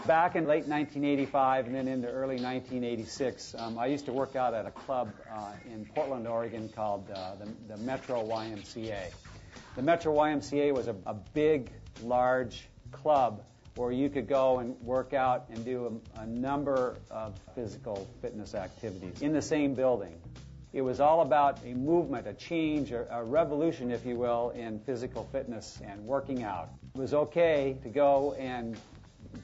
Back in late 1985 and then into early 1986, I used to work out at a club in Portland, Oregon called the Metro YMCA. The Metro YMCA was a big, large club where you could go and work out and do a number of physical fitness activities in the same building. It was all about a movement, a change, a revolution, if you will, in physical fitness and working out. It was okay to go and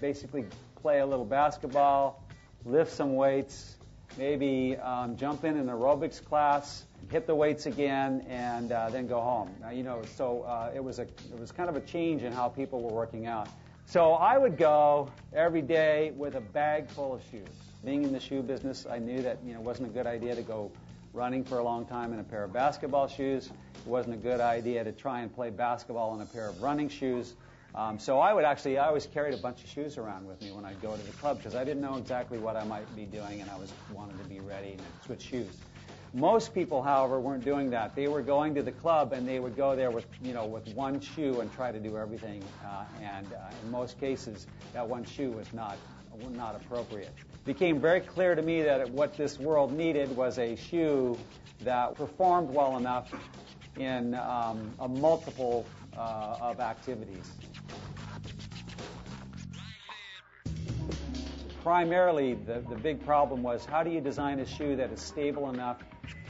basically play a little basketball, lift some weights, maybe jump in an aerobics class, hit the weights again, and then go home. So it was kind of a change in how people were working out. So I would go every day with a bag full of shoes. Being in the shoe business, I knew that it wasn't a good idea to go running for a long time in a pair of basketball shoes. It wasn't a good idea to try and play basketball in a pair of running shoes. So I always carried a bunch of shoes around with me when I'd go to the club because I didn't know exactly what I might be doing, and I wanted to be ready and switch shoes. Most people, however, weren't doing that. They were going to the club and they would go there with one shoe and try to do everything. And in most cases, that one shoe was not appropriate. It became very clear to me that what this world needed was a shoe that performed well enough in a multiple of activities. Primarily, the big problem was how do you design a shoe that is stable enough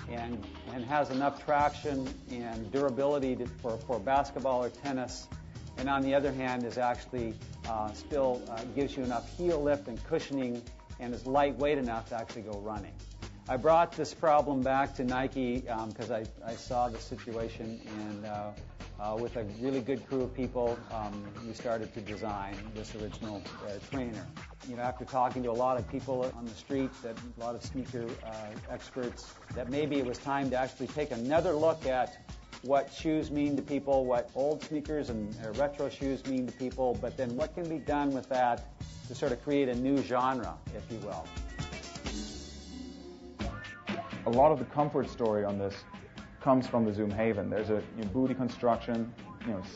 and has enough traction and durability for basketball or tennis, and on the other hand is actually still gives you enough heel lift and cushioning and is lightweight enough to actually go running. I brought this problem back to Nike because I saw the situation, and with a really good crew of people, we started to design this original trainer. After talking to a lot of people on the street, a lot of sneaker experts, that maybe it was time to actually take another look at what shoes mean to people, what old sneakers and retro shoes mean to people, but then what can be done with that to sort of create a new genre, if you will. A lot of the comfort story on this comes from the Zoom Haven. There's a booty construction,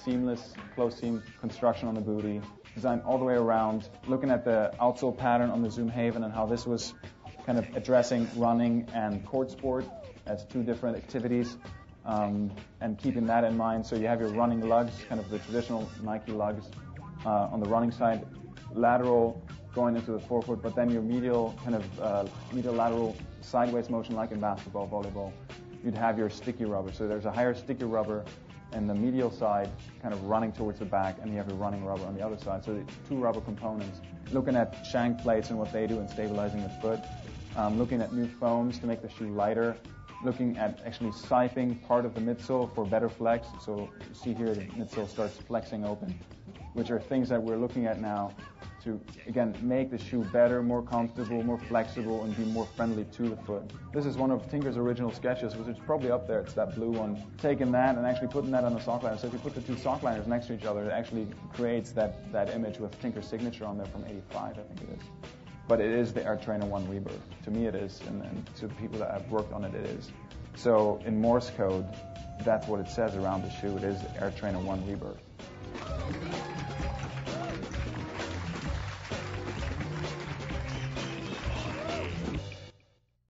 seamless closed seam construction on the booty, designed all the way around, looking at the outsole pattern on the Zoom Haven and how this was kind of addressing running and court sport as two different activities, and keeping that in mind. So you have your running lugs, kind of the traditional Nike lugs on the running side, lateral going into the forefoot, but then your medial kind of medial lateral sideways motion like in basketball, volleyball. You'd have your sticky rubber. So there's a higher sticky rubber in the medial side kind of running towards the back, and you have your running rubber on the other side. So the two rubber components. Looking at shank plates and what they do in stabilizing the foot. Looking at new foams to make the shoe lighter. Looking at actually siping part of the midsole for better flex. So you see here the midsole starts flexing open, which are things that we're looking at now to, again, make the shoe better, more comfortable, more flexible, and be more friendly to the foot. This is one of Tinker's original sketches, which is probably up there. It's that blue one. Taking that and actually putting that on a sock liner. So if you put the two sock liners next to each other, it actually creates that image with Tinker's signature on there from '85, I think it is. But it is the Air Trainer 1 Rebirth. To me it is, and to the people that have worked on it, it is. So in Morse code, that's what it says around the shoe. It is the Air Trainer 1 Rebirth.